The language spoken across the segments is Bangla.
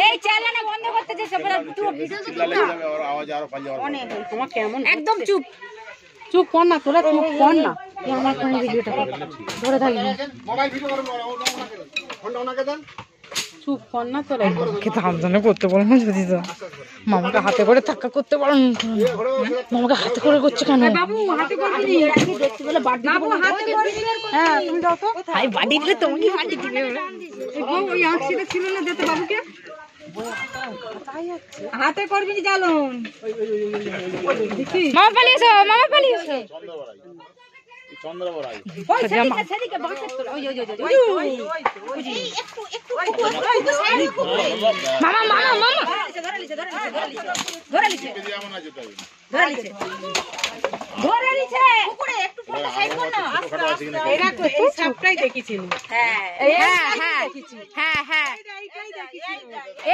এই চ্যানেলটা বন্ধ করতে যে সব ভিডিও তো আওয়াজ আরো পাল্লে অনেক তোমার কেমন একদম চুপ চুপ কর না তোরা চুপ কর না তুই আমার ফোনে ভিডিওটা ধরে থাকি মোবাইল ভিডিও করে ফোনটা ওনাকে দেন চুপ কর না তোরা কি সাবধানে করতে বল না যদি তো মামাকে হাতে করে ধাক্কা করতে বল মামাকে হাতে করে করছে কেন বাবু হাতে করবি নি দেখতে বলে বাড়ি বাবু হাতে করবি হ্যাঁ তুমি দাও তো ভাই বাড়ি দিলে তোমাকে বাড়ি দিবে ওই আঁকশিটা ছিল না দিতে বাবুকে হাতে করবি নি জালুন মামা পালিয়েছো চন্দ্রবড়াই ওই সেদিকে বাঁশের তোলা ওই মামা ধরে লিছে পুকুরে একটু ফোনটা সাইড কর না এরা তো এই সবটাই দেখিছিল হ্যাঁ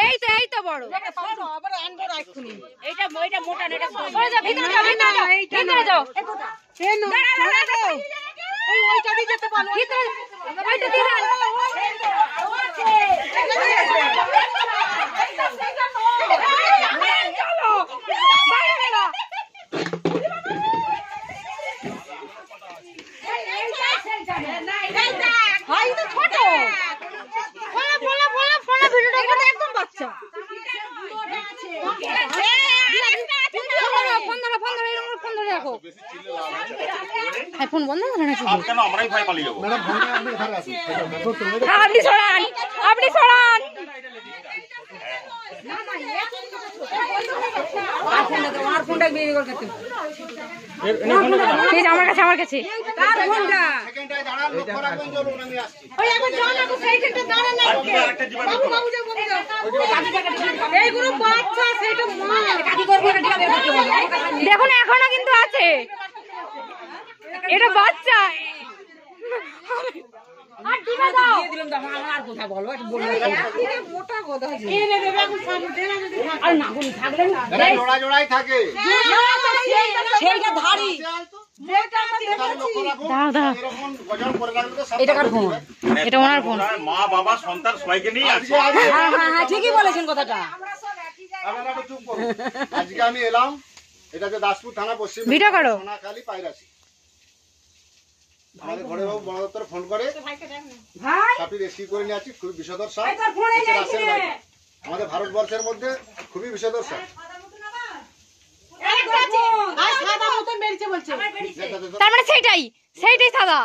এই তো বড় আবার আনবো রাখুনি এইটা মোটা নেটা সরে যা ভিতরে যাও কেন ওইটা দিয়ে যেতে বলো ভিতরে ওইটা দিয়ে চলো বাইরে বেরো ভাই তো ছোট ফোলা ভিডিওটা করে একদম বাচ্চা ফোন ধরে রাখো ফোন বন্ধ করে না কেন আমরাই ভয় পালিয়ে যাব ম্যাডাম ফোনটা আপনি এখানে আসুন আপনি ছড়ান না আর ফোনটা বের করে দিতে এই আমার কাছে কার ফোনটা সেকেন্ডে দাঁড়ান লক্ষ্য রাখবেন জরুর আমি আসছি ওই এখন যাও না সেকেন্ডে দাঁড়ান না বাবু যাও এই গ্রুপ বাচ্চা সেটা মা কাটি করব এটা বের করতে হবে দেখুন এখনো কিন্তু আছে এটা বাচ্চা আর দিবা দাও দিয়ে দিলাম দাও আমার কথা বলো একটু বলো এটা মোটা কথা আছে এই নে দেবে এখন সামনে দেনা যদি আর না কোন থাকলে না জোড়াই থাকে সেইটা ধারি যেটা আমাদের দাও এরকম গজন করে লাগলে তো এটা কার ফোন এটা ওনার ফোন মা বাবা সন্তান সবাইকে নিয়ে আছে হ্যাঁ ঠিকই বলেছেন কথাটা আপনারা একটু চুপ করুন আজকে আমি এলাম এটা যে দাসপুর থানা পশ্চিম ভিডিও করো সোনাখালী পায়রাসি আমাদের ঘরে বাবু বড় দপ্তরে ফোন করে ভাই আপনি রেস্কিউ করে নিয়ে আসছি খুব বিষধর সাপ আমাদের ভারতবর্ষের মধ্যে খুবই বিষধর সাপ তার মানে সেইটাই সাদা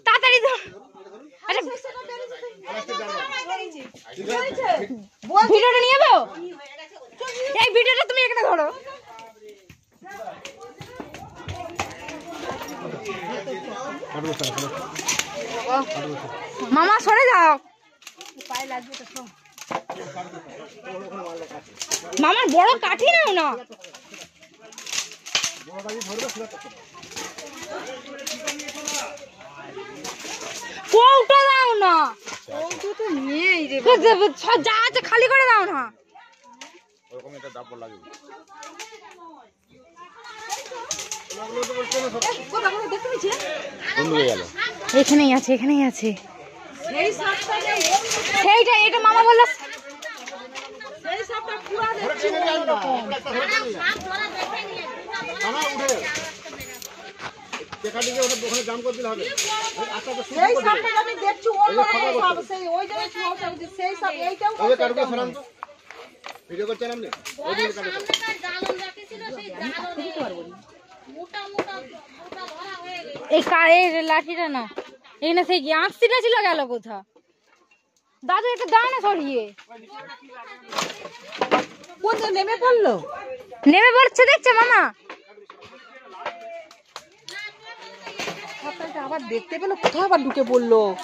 তাড়াতাড়ি ভিডিওটা নিয়ে যাবো এই ভিডিওটা তুমি এখানে ধরো মামা সরে যাও মামার বড় কাঠি নাও না কৌটা দাও না যা আছে খালি করে দাও না এখানেই আছে সেইটা এটা মামা বলল ভিডিও করছেন আপনি এই লাঠিটা না এখানে সেই আঁকশিটা ছিল গেল কোথা দাদু একটা দাও না সরিয়ে নেমে পড়ছে দেখছে মামা আবার দেখতে পেলো কোথাও আবার ঢুকে পড়লো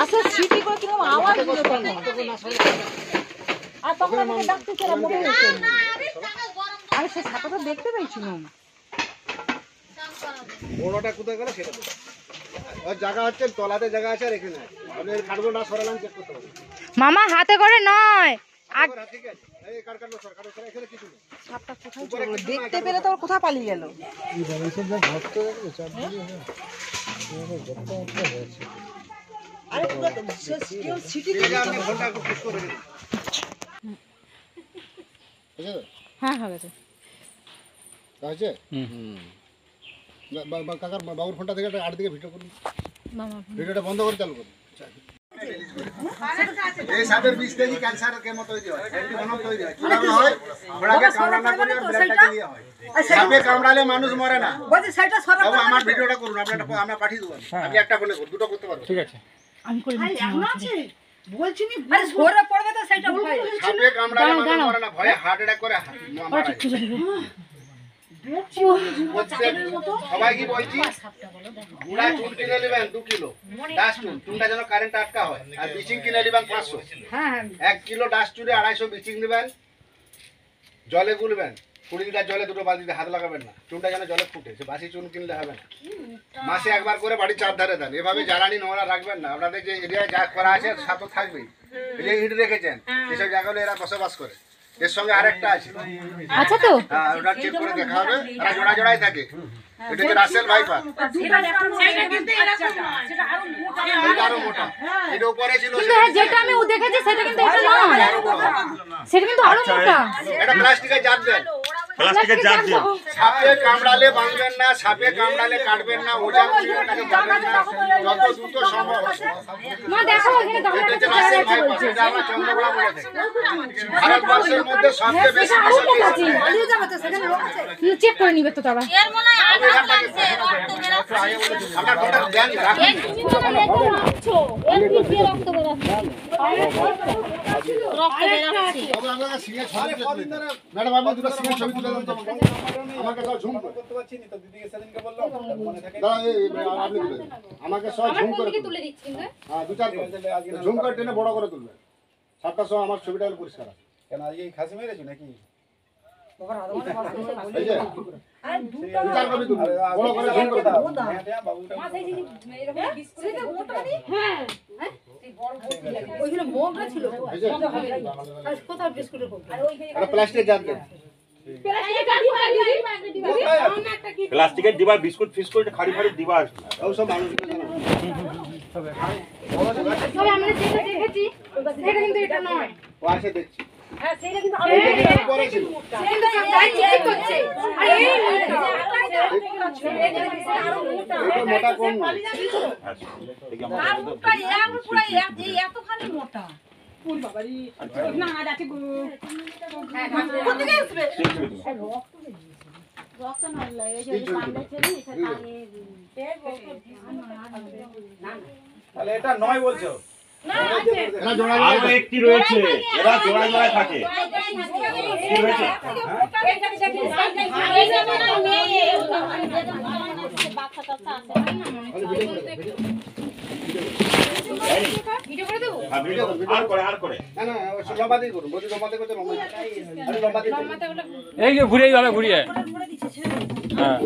আচ্ছা সিটি করে কিরকম আওয়াজ দিল আর তখন আমাকে ডাকতেছিলাম মনে হয়েছে আমি সে ছাতাটা দেখতে পেয়েছিলাম বড়টা কোথায় গেল সেটা ওই জায়গা হচ্ছে তলাতে জায়গা আছে আর এখানে আমি এই কাটবো না সরালাম চেক করতে হবে মামা হাতে করে নয় ঠিক আছে এই কাটলো সর এখানে কিছু নেই সাপটা কোথায় চলে দেখতে পেলে তো কোথায় পালিয়ে গেল এই বাড়িতে যা ঘটতে দেখো চাপ দিয়ে হ্যাঁ হয়ে গেছে কাকার বাবুর ফোনটা থেকে আট দিকে ভিডিও করুন, ভিডিওটা বন্ধ করে চালু করুন। এই সাপের বিষ থেকে ক্যান্সারের কেমো তৈরি হয়, অ্যান্টিভেনম তৈরি হয়। কিভাবে হয়? ঘোড়াকে কামড়ানো করে ব্লাডটাকে নিয়ে হয়। সাপে কামড়ালে মানুষ মরে না। বলছি সাইডটা সরা বাবু, আমার ভিডিওটা করুন, আমরা পাঠিয়ে দেব। আপনি একটা ফোনে করুন, দুটো করতে পারবেন। ঠিক আছে, আমি করে দিচ্ছি। এখন আছে বলছি নি, আরে সরে পড়বে তো সাইডটা ভয়। সাপে কামড়ালে মানুষ মরে না, ভয়ে হার্ট অ্যাটাক করে মারা যায়। সবাই কি বলছি, গুড়া চুন কিনে নেবেন 2 কিলো, ডাস্ট চুন, চুনটা যেন কারেন্ট আটকা হয়। আর ব্লিচিং কিনে নেবেন 500। 1 কিলো ডাস্ট চুনে 250 ব্লিচিং নেবেন, জলে গুলবেন। 20 লিটার জলে 2 বালতিতে হাত লাগাবেন না, চুনটা যেন জলে ফুটে। সে বাসি চুন কিনলে হবে না। মাসে একবার করে বাড়ির চারধারে দেন। এভাবে জ্বালানি নোংরা রাখবেন না। আপনাদের যে এরিয়ায় যা করা আছে সাপ থাকবেই। এই যে ইট রেখেছেন, এসব জায়গাগুলো এরা বসবাস করে। এর সঙ্গে আরেকটা আছে, আচ্ছা তো হ্যাঁ, ওটা চেক করে দেখা হবে। এরা জোড়া জোড়াই থাকে। এটা যে রাসেল ভাইপার, এটা আরো মোটা। এটা উপরে ছিল, যেটা আমি দেখেছি সেটা কিন্তু এটা নয়, সেটা কিন্তু আরো মোটা। এটা প্লাস্টিকের জাত দেন, প্লাস্টিকের জার দিয়ে। সাপে কামড়ালে বাঁধবেন না, সাপে কামড়ালে কাটবেন না, ওজন চিড়েটাকে যাবেন না, যত দ্রুত সম্ভব। মা দেখো এখানে গামলা এটা রাসেল ভাইপার, এটা আমরা চন্দ্রকোনা বলে থাকি। ভারতবর্ষের মধ্যে সবচেয়ে বেশি আছে, আলিয়ে যাবে তো সেখানে লোক আছে, চেক করে নিবে তো তারা। এর মনে হয় আঘাত লাগছে, রক্ত বেরাচ্ছে। আমরা ফোনটা দেন রাখুন। এর ভিতরে রক্ত বেরাচ্ছে, রক্ত বেরাচ্ছে। আমরা সিঙ্গেল ছবি তুলে দেন। ম্যাডাম আপনি দুটো সিঙ্গেল ছবি তুলে দেন তো আমাকে সব ঝুম করে করতে পারছি না তো দিদিকে সেদিনকে বললাম মনে থাকে দাঁড়া এই আপনি তুলে দেন আমাকে সব ঝুম করে তুলে দিচ্ছি। হ্যাঁ 2-4 ঝুম করে টেনে বড় করে তুলবেন। সাতটা সব আমার ছবিটা পরিষ্কার আছে। কেন আজকে খাসি মেরেছো নাকি? বাবা আদমনে বাস এই যে আর 2-4 কপি তুলবেন বড় করে ঝুম করে দাও। হ্যাঁ বাবুটা মা সেই জিনিস এরকম বিস্কুট সেটা মোটা দি। হ্যাঁ এই বড় বড় লাগে ওইগুলো মোটা ছিল আর কোথায় বিস্কুটের কপি আর ওইখানে এটা প্লাস্টিকের জার দেন। প্লাস্টিকের ডিবা বিস্কুট ফিস্কুট খাড়ি খাড়ি ডিবা আছে ও সব মানুষ তবে আমরা যেটা দেখেছি সেটা কিন্তু এটা নয়। ও আসে দেখছি। হ্যাঁ সেটা কিন্তু এইটা পরে ছিল। সেটা গাই চেক করছে আর এই এটা মোটা কোন না। আচ্ছা দেখি আর মোটা এক পুরো এতখানি মোটা ফুল বাবারি না যাচ্ছে গো কোন দিকে আসবে রক্ত না লাগে এই যে পান্ডা ছেলে সেটা তাহলে এটা নয় বলছো? না আছে এরা জোড়া আরো একটি রয়েছে, এরা জোড়া জোড়া থাকে। কি রয়েছে? এই যে মানে মেয়ে বাচ্চা টাচ্চা আছে ভিডিও করে দেব। হ্যাঁ, ভিডিও আর করে না না লম্বা দিয়ে করুন, বডি লম্বা দিয়ে করতে লম্বা আরে লম্বা দিয়ে এই যে ঘুরিয়ে যাবে ঘুরিয়ে হ্যাঁ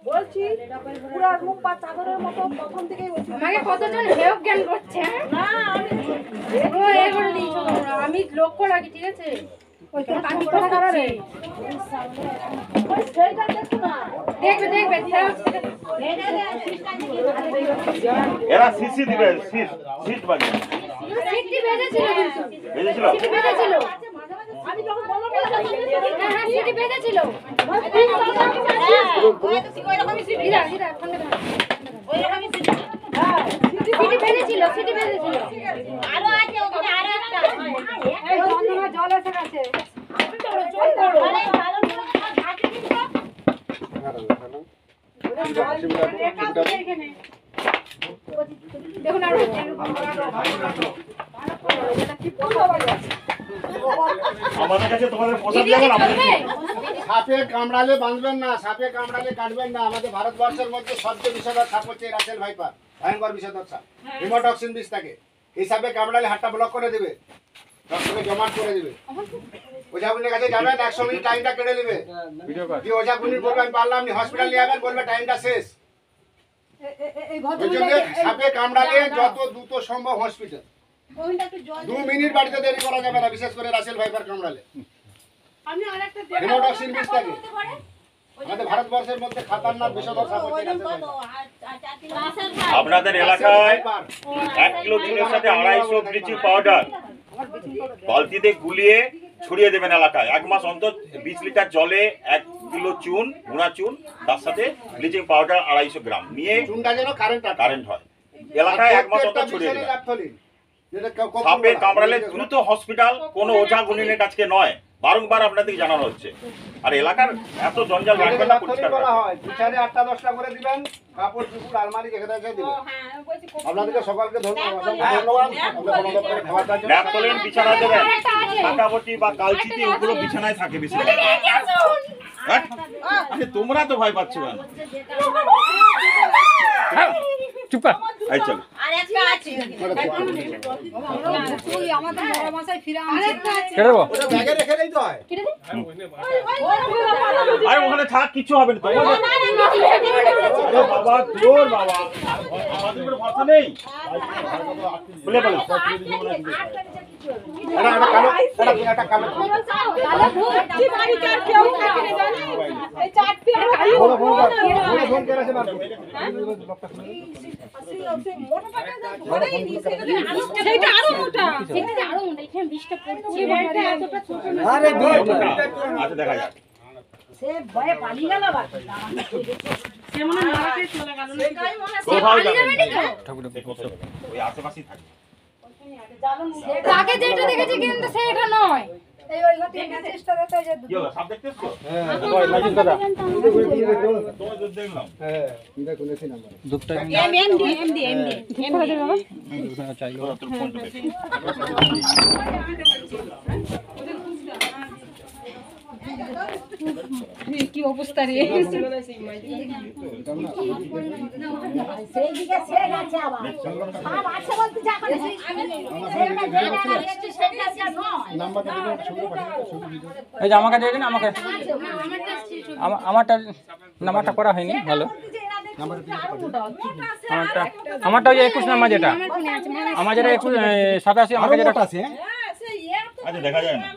বলছি পুরো মুখ পা চাদরের মতো প্রথম থেকেই বলছি আমাকে কতজন হেল্প জ্ঞান করছে না আমি এগুলো দিয়েছো তোমরা আমি লক্ষ্য রাখি ঠিক আছে ওই তো কাটি করা কারণে ওই সেইটা দেখো না দেখবে এরা সিসি দিবে, সিট বাজে সিটি বেজেছিল কিন্তু বেজেছিল সিটি বেজেছিল আমি যখন বললাম হ্যাঁ সিটি বেজেছিল সিটি বেজেছিল আরো আছে ওখানে আরো একটা এই চন্দনা জল এসে গেছে দেখুন আর আমাদের কাছে তোমাদের পোশাক যেমন আমাদের সাপে কামড়ালে বাঁধবেন না, সাপে কামড়ালে কাটবেন না। আমাদের ভারতবর্ষের মধ্যে সবচেয়ে বিষধর সাপ হচ্ছে রাসেল ভাইপার, ভয়ঙ্কর বিষধর সাপ। হিমোটক্সিন বিষ থাকে। এই সাপে কামড়ালে হাতটা ব্লক করে দেবে, রক্তকে জমাট করে দেবে। ওঝাগুনির কাছে যাবেন, 100 মিনিট টাইমটা কেটে নেবে। দিয়ে ওঝাগুনি বলবে আমি পারলাম না, হসপিটাল নিয়ে যাবেন, বলবে টাইমটা শেষ। ওই জন্য সাপে কামড়ালে যত দ্রুত সম্ভব হসপিটাল। 2 মিনিট বাড়িতে দেরি করা যাবে না, বিশেষ করে রাসেল ভাইপার কামড়ালে। হিমোটক্সিন বিষ থাকে। আমাদের ভারতবর্ষের মধ্যে খাতারনাক বিষধর সাপ হচ্ছে আপনাদের এলাকায় 1 কিলো চুনের সাথে 250 ব্লিচিং পাউডার বালতিতে গুলিয়ে ছড়িয়ে দেবেন এলাকায়। 1 মাস অন্তর 20 লিটার জলে 1 কিলো চুন, গুঁড়া চুন, তার সাথে ব্লিচিং পাউডার 250 গ্রাম নিয়ে চুনটা যেন কারেন্ট হয় এলাকায় 1 মাস অন্তর ছড়িয়ে দেবেন। সাপে কামড়ালে দ্রুত হসপিটাল, কোনো ওঝা গুনিনের কাছে নয়, বারংবার আপনাদের জানানো হচ্ছে। আর এলাকার এত জঞ্জাল রাখবেন না, পরিষ্কার রাখবেন। বিছানে 8টা 10টা করে দিবেন, কাপড় চুপড় আলমারি যেখানে আছে দিবেন। আপনাদেরকে সকলকে ধন্যবাদ। ন্যাপথলিন বিছানা দেবেন, কাটাবটি বা কালচিতি ওগুলো বিছানায় থাকে বেশি। আরে তোমরা তো ভয় পাচ্ছ কেন? চুপ কর। এই চলো। কেটে দেবো। ব্যাগে রেখে দেই তো হয়। আরে ওখানে থাক, কিছু হবে না। বাবা তোর বাবা আমাদের উপরে ভরসা নেই। বলে বলে একটা কালো ফোন করে আছে বাবু। আচ্ছা দেখা যাক। কোথাও যাবে ওই আশেপাশেই থাকবে। আগে যেটা দেখেছি কিন্তু সেটা নয়। কি হলো, সাপ দেখতে এসছো? তোমার দুধ দেখলাম। তোর ফোনটা দেখো। কি অবস্থা রে? এই যে আমাকে দিয়ে দিন, আমাকে আমারটা করা হয়নি ভালো। আমারটা ওই 21 নাম্বার যেটা, আমার যেটা 87 আমাকে যেটা আছে। আচ্ছা দেখা যায় না।